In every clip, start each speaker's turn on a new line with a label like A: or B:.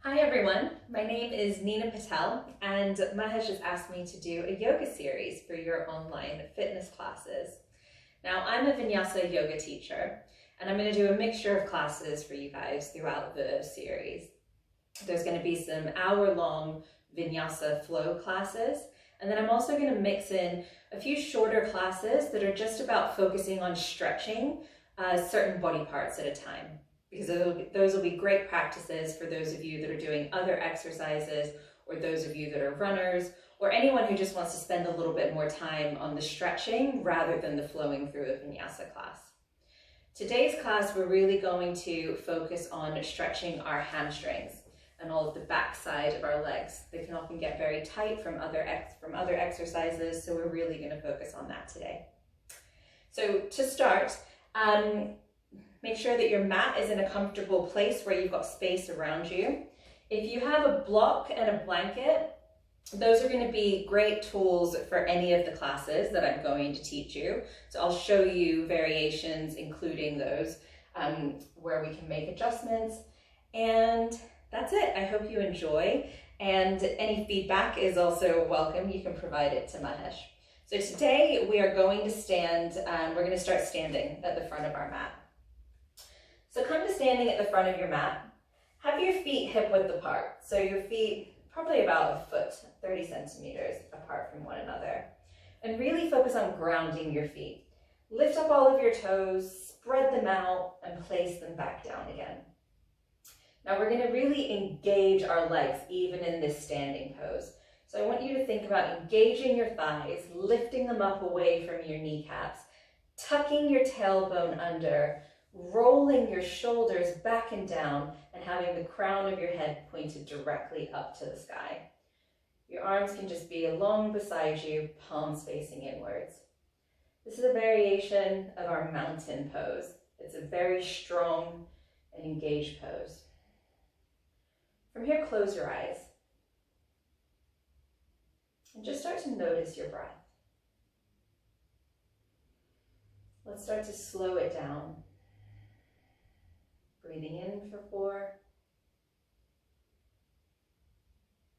A: Hi everyone, my name is Nina Patel and Mahesh has asked me to do a yoga series for your online fitness classes. Now I'm a Vinyasa yoga teacher and I'm going to do a mixture of classes for you guys throughout the series. There's going to be some hour-long Vinyasa flow classes, and then I'm also going to mix in a few shorter classes that are just about focusing on stretching certain body parts at a time. Because those will be great practices for those of you that are doing other exercises, or those of you that are runners, or anyone who just wants to spend a little bit more time on the stretching rather than the flowing through a vinyasa class. Today's class, we're really going to focus on stretching our hamstrings and all of the back side of our legs. They can often get very tight from other exercises, so we're really going to focus on that today. So to start, make sure that your mat is in a comfortable place where you've got space around you. If you have a block and a blanket, those are going to be great tools for any of the classes that I'm going to teach you. So I'll show you variations, including those, where we can make adjustments. And that's it. I hope you enjoy. And any feedback is also welcome. You can provide it to Mahesh. So today we are going to stand, we're going to start standing at the front of our mat. So come to standing at the front of your mat. Have your feet hip width apart. So your feet probably about a foot, 30 centimeters apart from one another. And really focus on grounding your feet. Lift up all of your toes, spread them out, and place them back down again. Now we're going to really engage our legs even in this standing pose. So I want you to think about engaging your thighs, lifting them up away from your kneecaps, tucking your tailbone under, rolling your shoulders back and down, and having the crown of your head pointed directly up to the sky. Your arms can just be along beside you, palms facing inwards. This is a variation of our mountain pose. It's a very strong and engaged pose. From here, close your eyes and just start to notice your breath. Let's start to slow it down. Breathing in for 4,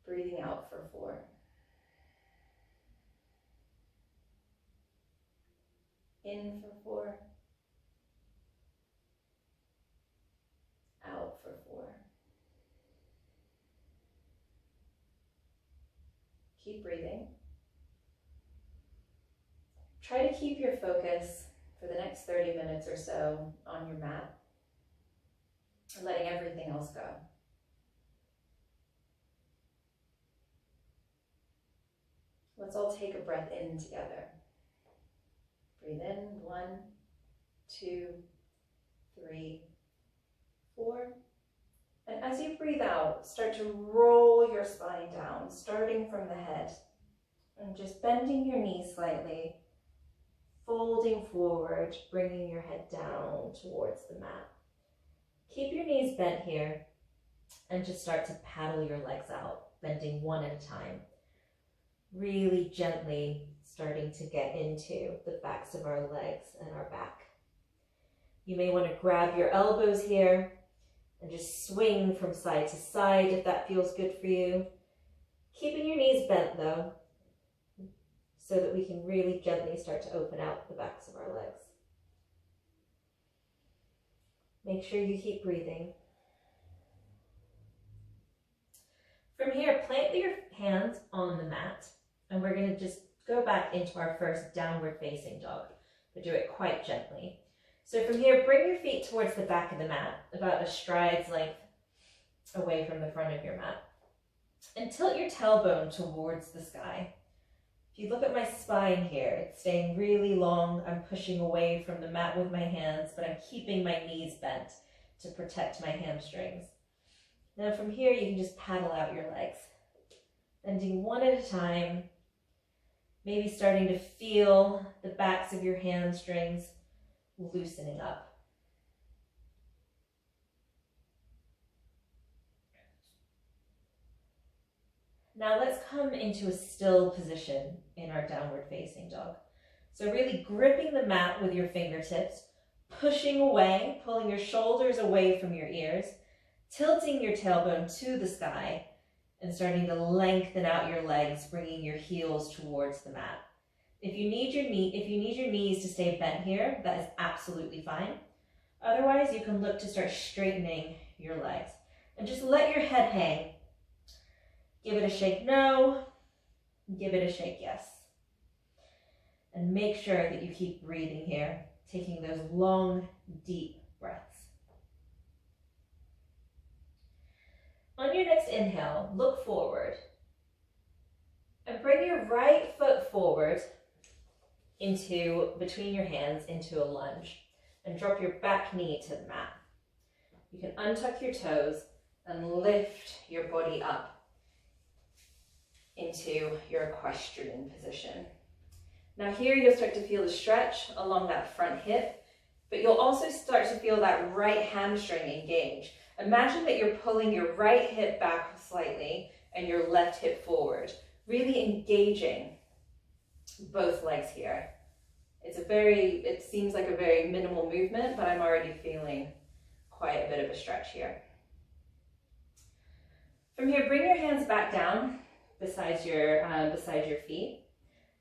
A: breathing out for 4. In for 4, out for 4. Keep breathing. Try to keep your focus for the next 30 minutes or so on your mat, and letting everything else go. Let's all take a breath in together. Breathe in, 1, 2, 3, 4. And as you breathe out, start to roll your spine down, starting from the head, and just bending your knees slightly, folding forward, bringing your head down towards the mat. Keep your knees bent here and just start to paddle your legs out, bending one at a time. Really gently starting to get into the backs of our legs and our back. You may want to grab your elbows here and just swing from side to side if that feels good for you. Keeping your knees bent though, so that we can really gently start to open out the backs of our legs. Make sure you keep breathing. From here, plant your hands on the mat, and we're going to just go back into our first downward facing dog, but do it quite gently. So from here, bring your feet towards the back of the mat, about a stride's length away from the front of your mat, and tilt your tailbone towards the sky. If you look at my spine here, it's staying really long. I'm pushing away from the mat with my hands, but I'm keeping my knees bent to protect my hamstrings. Now from here, you can just paddle out your legs, bending one at a time, maybe starting to feel the backs of your hamstrings loosening up. Now let's come into a still position in our downward facing dog. So really gripping the mat with your fingertips, pushing away, pulling your shoulders away from your ears, tilting your tailbone to the sky and starting to lengthen out your legs, bringing your heels towards the mat. If you need your knees to stay bent here, that is absolutely fine. Otherwise, you can look to start straightening your legs and just let your head hang. Give it a shake no, give it a shake yes. And make sure that you keep breathing here, taking those long, deep breaths. On your next inhale, look forward and bring your right foot forward into between your hands into a lunge and drop your back knee to the mat. You can untuck your toes and lift your body up into your equestrian position. Now here you'll start to feel the stretch along that front hip, but you'll also start to feel that right hamstring engage. Imagine that you're pulling your right hip back slightly and your left hip forward, really engaging both legs here. It seems like a very minimal movement, but I'm already feeling quite a bit of a stretch here. From here, bring your hands back down beside your feet.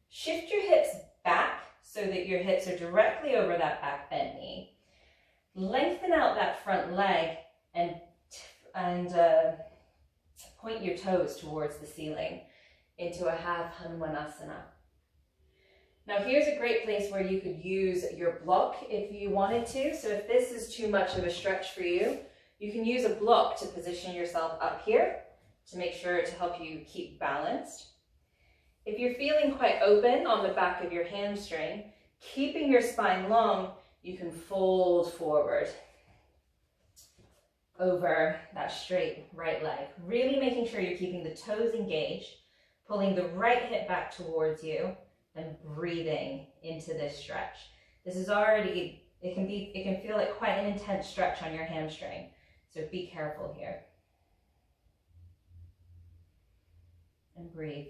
A: Shift your hips back so that your hips are directly over that back bent knee. Lengthen out that front leg and point your toes towards the ceiling into a half Hanumanasana. Now here's a great place where you could use your block if you wanted to. So if this is too much of a stretch for you, you can use a block to position yourself up here to make sure to help you keep balanced. If you're feeling quite open on the back of your hamstring, keeping your spine long, you can fold forward over that straight right leg. Really making sure you're keeping the toes engaged, pulling the right hip back towards you, and breathing into this stretch. This is already, it can feel like quite an intense stretch on your hamstring, so be careful here. And breathe.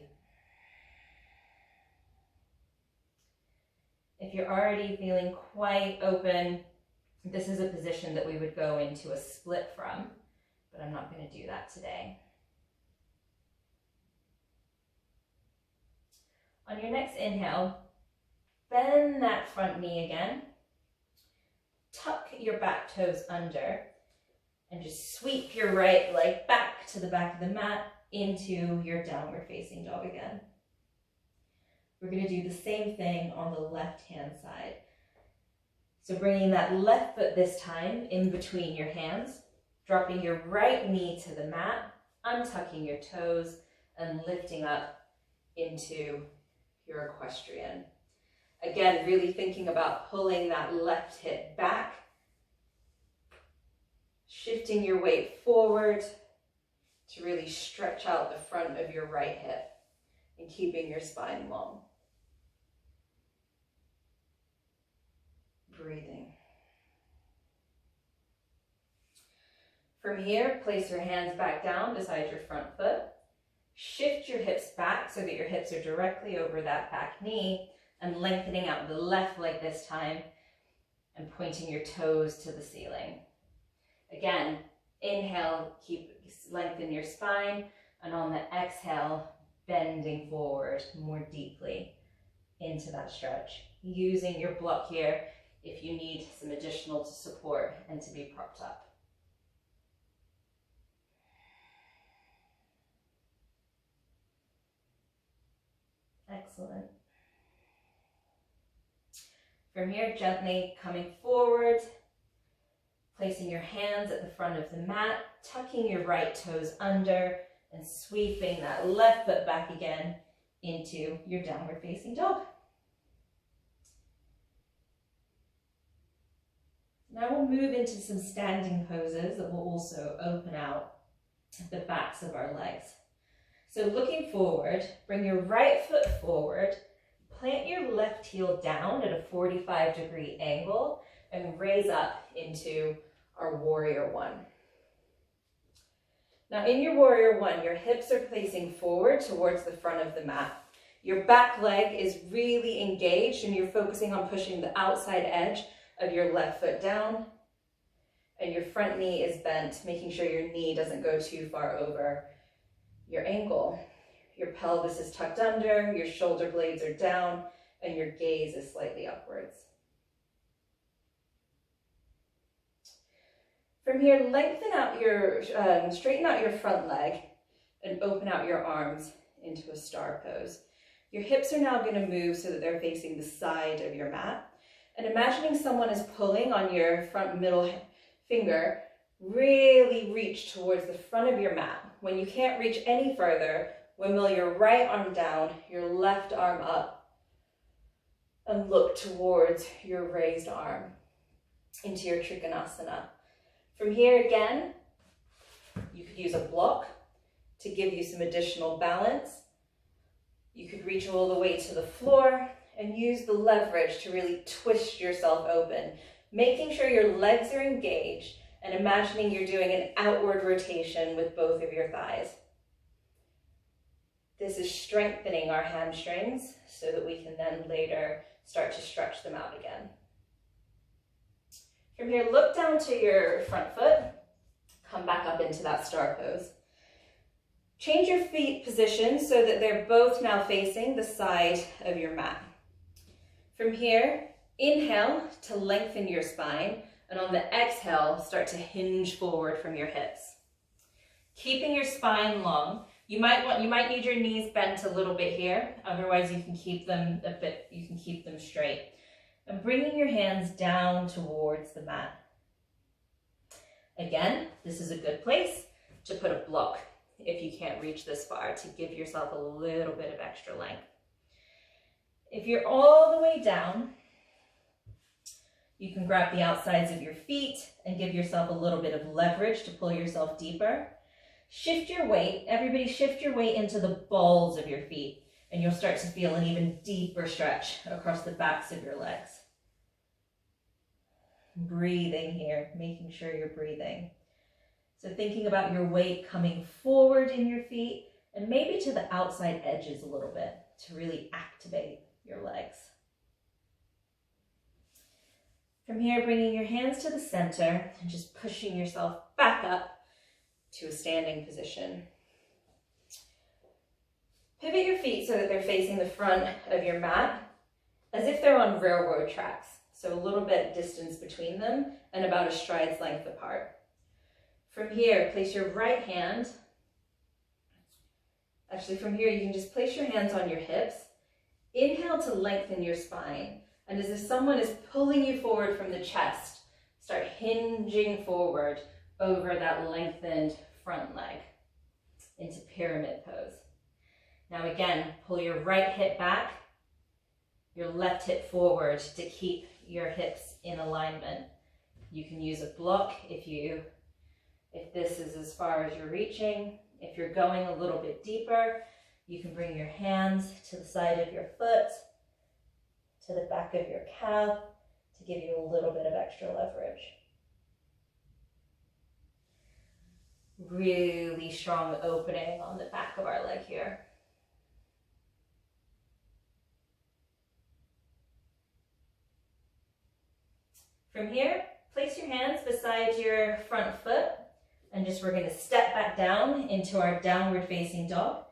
A: If you're already feeling quite open, this is a position that we would go into a split from, but I'm not going to do that today. On your next inhale, bend that front knee again. Tuck your back toes under and just sweep your right leg back to the back of the mat into your downward facing dog again. We're going to do the same thing on the left hand side. So bringing that left foot this time in between your hands, dropping your right knee to the mat, untucking your toes and lifting up into your equestrian. Again, really thinking about pulling that left hip back, shifting your weight forward to really stretch out the front of your right hip and keeping your spine long. Breathing. From here, place your hands back down beside your front foot. Shift your hips back so that your hips are directly over that back knee and lengthening out the left leg this time and pointing your toes to the ceiling. Again, inhale, lengthen your spine, and on the exhale, bending forward more deeply into that stretch. Using your block here if you need some additional support and to be propped up. Excellent. From here, gently coming forward, placing your hands at the front of the mat, tucking your right toes under and sweeping that left foot back again into your downward facing dog. Now we'll move into some standing poses that will also open out the backs of our legs. So looking forward, bring your right foot forward, plant your left heel down at a 45-degree angle and raise up into our warrior one. Now in your warrior one, your hips are placing forward towards the front of the mat. Your back leg is really engaged and you're focusing on pushing the outside edge of your left foot down. and your front knee is bent, making sure your knee doesn't go too far over your ankle. Your pelvis is tucked under, your shoulder blades are down, and your gaze is slightly upwards. From here, straighten out your front leg and open out your arms into a star pose. Your hips are now going to move so that they're facing the side of your mat. And imagining someone is pulling on your front middle finger, really reach towards the front of your mat. When you can't reach any further, windmill your right arm down, your left arm up, and look towards your raised arm into your Trikonasana. From here again, you could use a block to give you some additional balance. You could reach all the way to the floor and use the leverage to really twist yourself open, making sure your legs are engaged and imagining you're doing an outward rotation with both of your thighs. This is strengthening our hamstrings so that we can then later start to stretch them out again. From here, look down to your front foot, come back up into that star pose. Change your feet position so that they're both now facing the side of your mat. From here, inhale to lengthen your spine, and on the exhale, start to hinge forward from your hips. Keeping your spine long, you might need your knees bent a little bit here, otherwise you can keep them straight. And bringing your hands down towards the mat. Again, this is a good place to put a block if you can't reach this far, to give yourself a little bit of extra length. If you're all the way down, you can grab the outsides of your feet and give yourself a little bit of leverage to pull yourself deeper. Shift your weight, everybody shift your weight into the balls of your feet, and you'll start to feel an even deeper stretch across the backs of your legs. Breathing here, making sure you're breathing. So thinking about your weight coming forward in your feet and maybe to the outside edges a little bit to really activate your legs. From here, bringing your hands to the center and just pushing yourself back up to a standing position. Pivot your feet so that they're facing the front of your mat as if they're on railroad tracks. So a little bit distance between them and about a stride's length apart. From here, place your right hand. Actually, from here, you can just place your hands on your hips. Inhale to lengthen your spine. And as if someone is pulling you forward from the chest, start hinging forward over that lengthened front leg into pyramid pose. Now again, pull your right hip back, your left hip forward to keep your hips in alignment. You can use a block if this is as far as you're reaching. If you're going a little bit deeper, you can bring your hands to the side of your foot, to the back of your calf to give you a little bit of extra leverage. Really strong opening on the back of our leg here. From here, place your hands beside your front foot and we're going to step back down into our downward facing dog.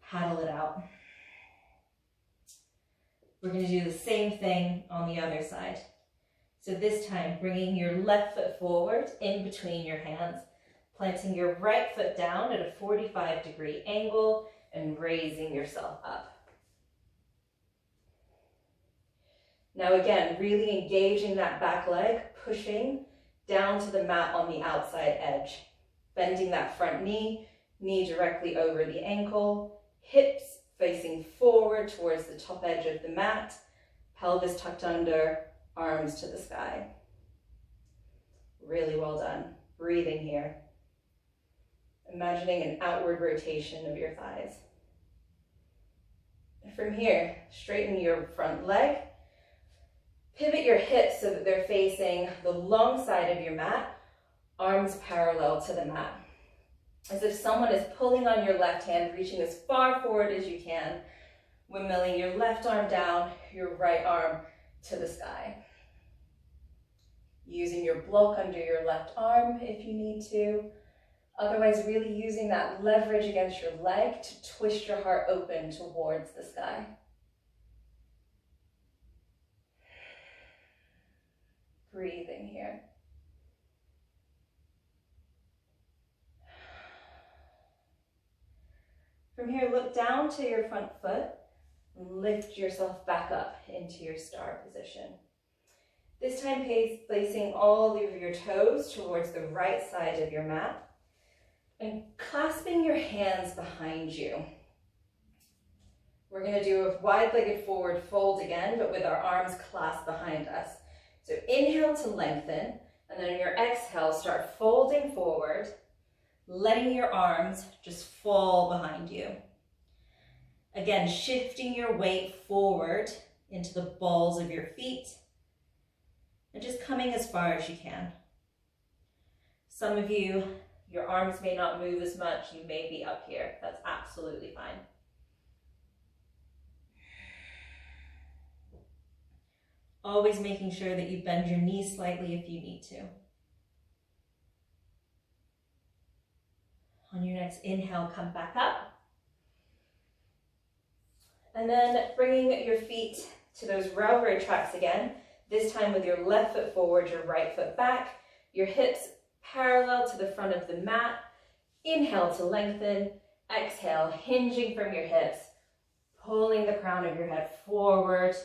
A: Paddle it out. We're going to do the same thing on the other side. So this time, bringing your left foot forward in between your hands, planting your right foot down at a 45-degree angle and raising yourself up. Now again, really engaging that back leg, pushing down to the mat on the outside edge, bending that front knee, knee directly over the ankle, hips facing forward towards the top edge of the mat, pelvis tucked under, arms to the sky. Really well done. Breathing here. Imagining an outward rotation of your thighs. From here, straighten your front leg. Pivot your hips so that they're facing the long side of your mat, arms parallel to the mat. As if someone is pulling on your left hand, reaching as far forward as you can, windmilling your left arm down, your right arm to the sky.
B: using your block under your left arm if you need to. Otherwise, really using that leverage against your leg to twist your heart open towards the sky. Breathing here. From here, look down to your front foot and lift yourself back up into your star position. This time, placing all of your toes towards the right side of your mat and clasping your hands behind you. We're going to do a wide-legged forward fold again, but with our arms clasped behind us. So inhale to lengthen, and then on your exhale, start folding forward, letting your arms just fall behind you. Again, shifting your weight forward into the balls of your feet, and just coming as far as you can. Some of you, your arms may not move as much, you may be up here. That's absolutely fine. Always making sure that you bend your knees slightly if you need to. On your next inhale, come back up. And then bringing your feet to those railroad tracks again, this time with your left foot forward, your right foot back, your hips parallel to the front of the mat. Inhale to lengthen, exhale, hinging from your hips, pulling the crown of your head forward,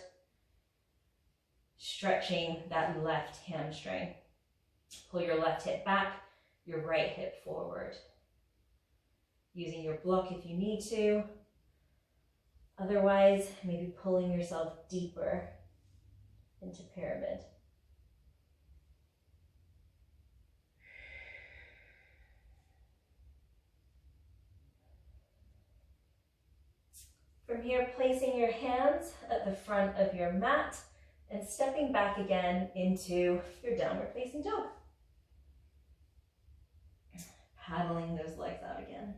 B: stretching that left hamstring. Pull your left hip back, your right hip forward. Using your block if you need to. Otherwise, maybe pulling yourself deeper into pyramid. From here, placing your hands at the front of your mat and stepping back again into your downward facing dog. Paddling those legs out again.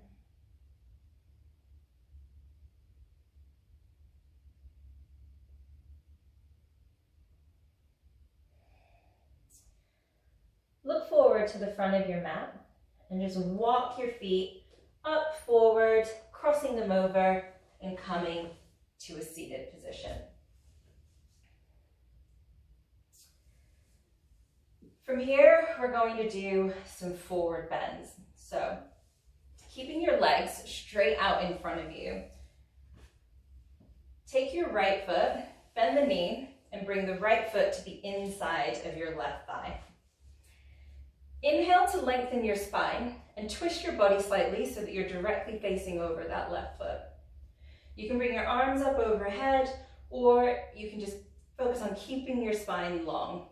B: Look forward to the front of your mat and just walk your feet up, forward, crossing them over and coming to a seated position. From here, we're going to do some forward bends. So, keeping your legs straight out in front of you. Take your right foot, bend the knee, and bring the right foot to the inside of your left thigh. Inhale to lengthen your spine and twist your body slightly so that you're directly facing over that left foot. You can bring your arms up overhead, or you can just focus on keeping your spine long.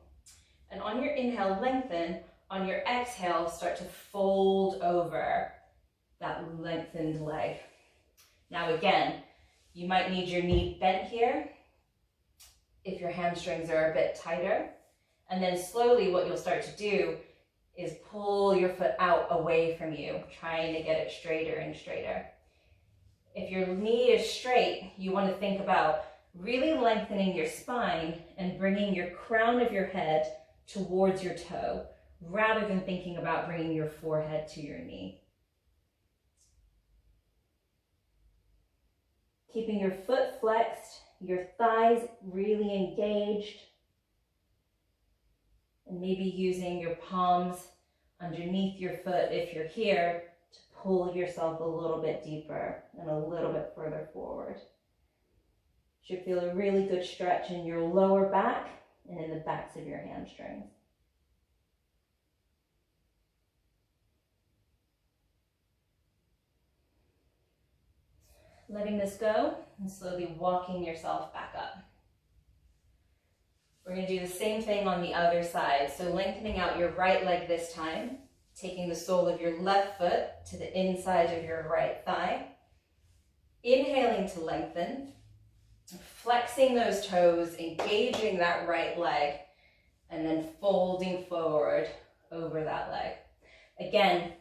B: And on your inhale, lengthen. On your exhale, start to fold over that lengthened leg. Now again, you might need your knee bent here if your hamstrings are a bit tighter. And then slowly what you'll start to do is pull your foot out away from you, trying to get it straighter and straighter. If your knee is straight, you want to think about really lengthening your spine and bringing your crown of your head towards your toe, rather than thinking about bringing your forehead to your knee. Keeping your foot flexed, your thighs really engaged, and maybe using your palms underneath your foot if you're here to pull yourself a little bit deeper and a little bit further forward. Should feel a really good stretch in your lower back and in the backs of your hamstrings. Letting this go and slowly walking yourself back up. We're going to do the same thing on the other side. So lengthening out your right leg this time, taking the sole of your left foot to the inside of your right thigh. Inhaling to lengthen, flexing those toes, engaging that right leg, and then folding forward over that leg. Again,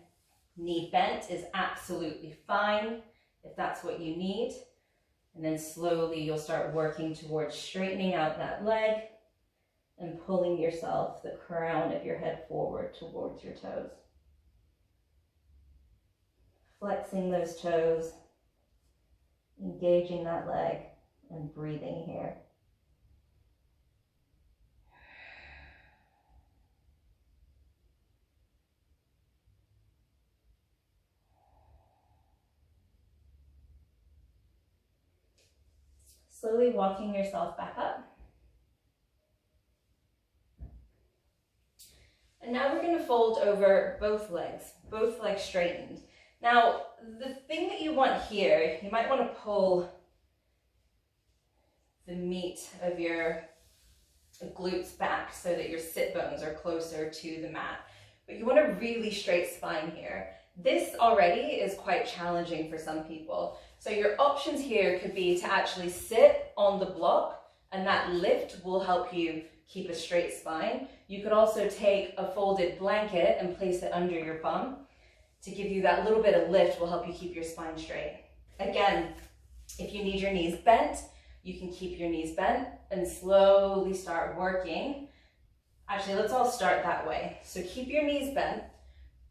B: knee bent is absolutely fine if that's what you need. And then slowly you'll start working towards straightening out that leg and pulling yourself, the crown of your head forward towards your toes. Flexing those toes, engaging that leg, and breathing here. Slowly walking yourself back up. And now we're going to fold over both legs straightened. Now, the thing that you want here, you might want to pull the meat of your glutes back so that your sit bones are closer to the mat. But you want a really straight spine here. This already is quite challenging for some people. So your options here could be to actually sit on the block, and that lift will help you keep a straight spine. You could also take a folded blanket and place it under your bum to give you that little bit of lift, will help you keep your spine straight. Again, if you need your knees bent, you can keep your knees bent and slowly start working. Actually, let's all start that way. So keep your knees bent,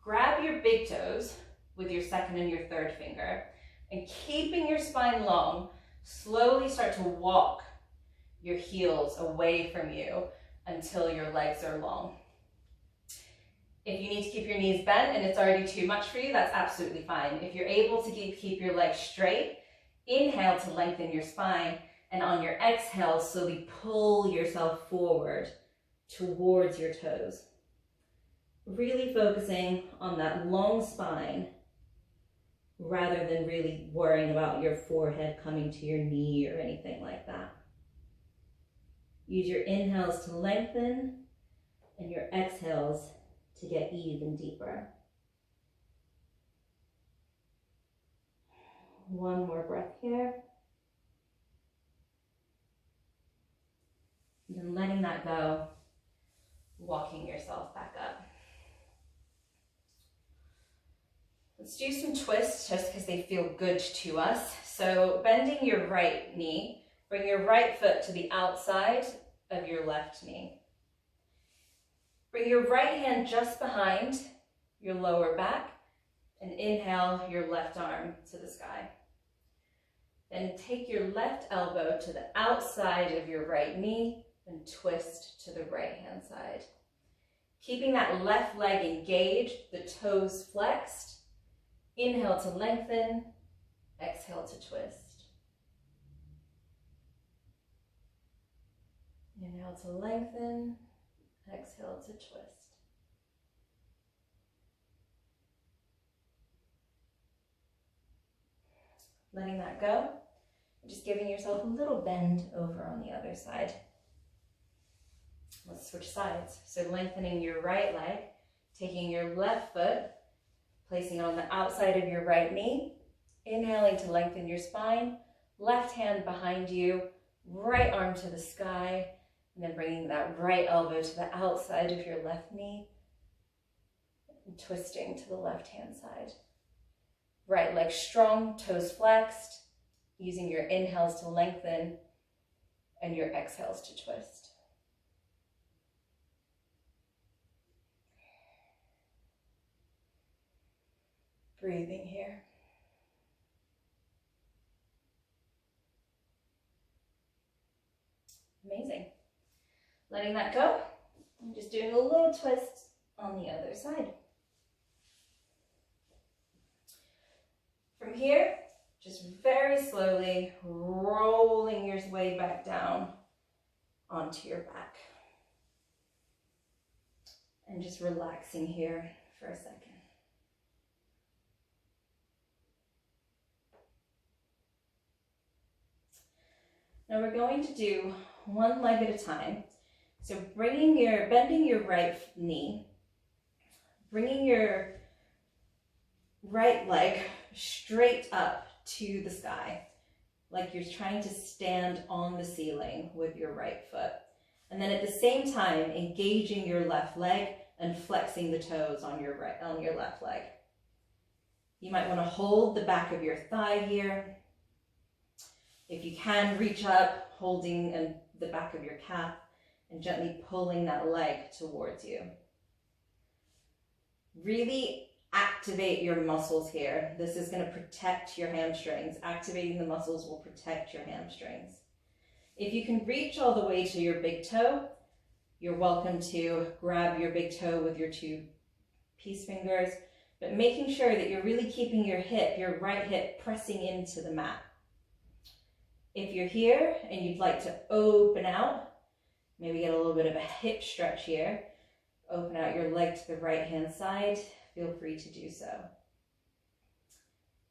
B: grab your big toes with your second and your third finger, and keeping your spine long, slowly start to walk your heels away from you until your legs are long. If you need to keep your knees bent and it's already too much for you, that's absolutely fine. If you're able to keep your legs straight, inhale to lengthen your spine, and on your exhale, slowly pull yourself forward towards your toes. Really focusing on that long spine rather than really worrying about your forehead coming to your knee or anything like that. Use your inhales to lengthen and your exhales to get even deeper. One more breath here. And then letting that go, walking yourself back up. Let's do some twists just because they feel good to us. So bending your right knee, bring your right foot to the outside of your left knee. Bring your right hand just behind your lower back and inhale your left arm to the sky. Then take your left elbow to the outside of your right knee and twist to the right hand side. Keeping that left leg engaged, the toes flexed. Inhale to lengthen, exhale to twist. Inhale to lengthen, exhale to twist. Letting that go, just giving yourself a little bend over on the other side. Let's switch sides. So lengthening your right leg, taking your left foot, placing it on the outside of your right knee, inhaling to lengthen your spine, left hand behind you, right arm to the sky, and then bringing that right elbow to the outside of your left knee, and twisting to the left hand side. Right leg strong, toes flexed, using your inhales to lengthen and your exhales to twist. Breathing here. Amazing. Letting that go. I'm just doing a little twist on the other side. From here, just very slowly rolling your way back down onto your back. And just relaxing here for a second. Now we're going to do one leg at a time. So bending your right knee, bringing your right leg straight up to the sky, like you're trying to stand on the ceiling with your right foot. And then at the same time, engaging your left leg and flexing the toes on your left leg. You might want to hold the back of your thigh here. If you can, reach up, holding the back of your calf, and gently pulling that leg towards you. Really activate your muscles here. This is going to protect your hamstrings. Activating the muscles will protect your hamstrings. If you can reach all the way to your big toe, you're welcome to grab your big toe with your 2 peace fingers, but making sure that you're really keeping your hip, your right hip, pressing into the mat. If you're here and you'd like to open out, maybe get a little bit of a hip stretch here, open out your leg to the right hand side, feel free to do so.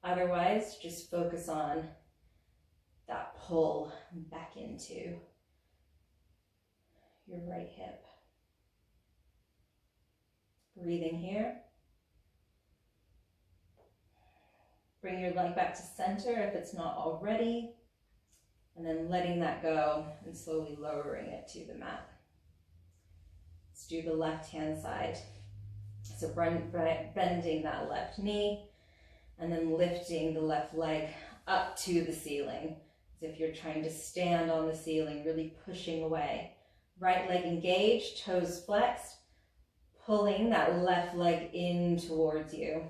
B: Otherwise, just focus on that pull back into your right hip. Breathing here. Bring your leg back to center if it's not already, and then letting that go and slowly lowering it to the mat. Let's do the left hand side. So bending that left knee and then lifting the left leg up to the ceiling, as if you're trying to stand on the ceiling, really pushing away. Right leg engaged, toes flexed, pulling that left leg in towards you.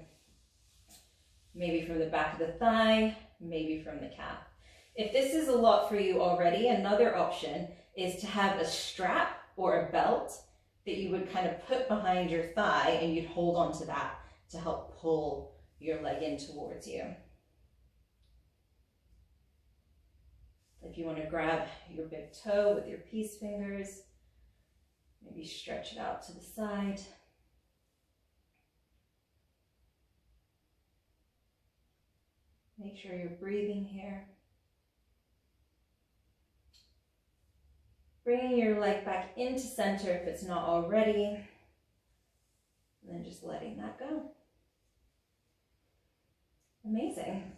B: Maybe from the back of the thigh, maybe from the calf. If this is a lot for you already, another option is to have a strap or a belt that you would kind of put behind your thigh, and you'd hold onto that to help pull your leg in towards you. If you want to grab your big toe with your peace fingers, maybe stretch it out to the side. Make sure you're breathing here. Bringing your leg back into center if it's not already, and then just letting that go. Amazing.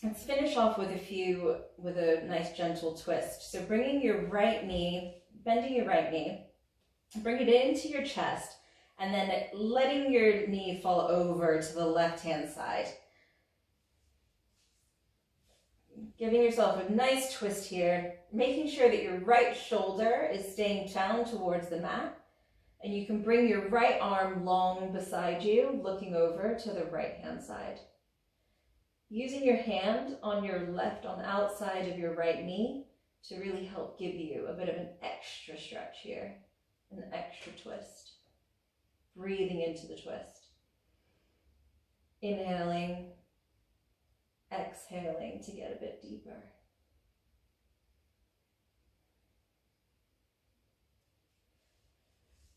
B: Let's finish off with a nice gentle twist. So bringing your right knee, bending your right knee, bring it into your chest, and then letting your knee fall over to the left-hand side. Giving yourself a nice twist here, making sure that your right shoulder is staying down towards the mat, and you can bring your right arm long beside you, looking over to the right-hand side. Using your hand on your left, on the outside of your right knee, to really help give you a bit of an extra stretch here, an extra twist. Breathing into the twist. Inhaling, exhaling to get a bit deeper.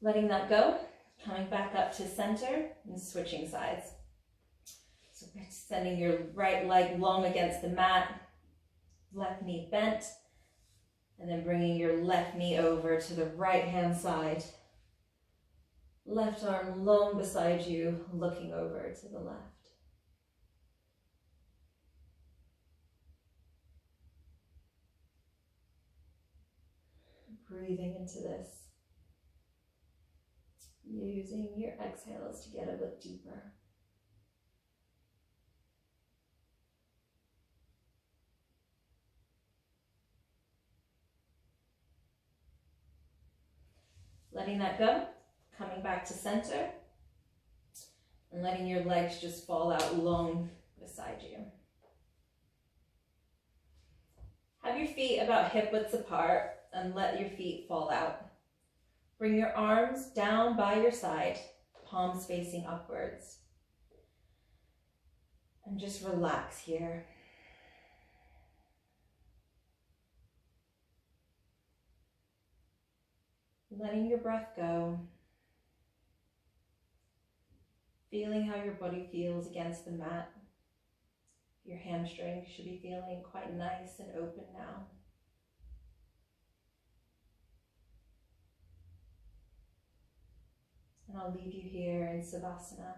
B: Letting that go, coming back up to center and switching sides. So sending your right leg long against the mat, left knee bent, and then bringing your left knee over to the right hand side. Left arm long beside you, looking over to the left. Breathing into this, using your exhales to get a bit deeper. Letting that go, coming back to center, and letting your legs just fall out long beside you. Have your feet about hip width apart and let your feet fall out. Bring your arms down by your side, palms facing upwards. And just relax here. Letting your breath go. Feeling how your body feels against the mat. Your hamstrings should be feeling quite nice and open now. And I'll leave you here in Savasana.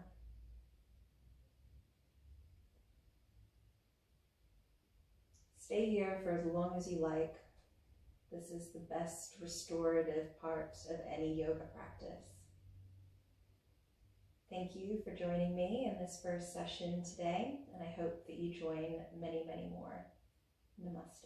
B: Stay here for as long as you like. This is the best restorative part of any yoga practice. Thank you for joining me in this first session today, and I hope that you join many, many more. Namaste.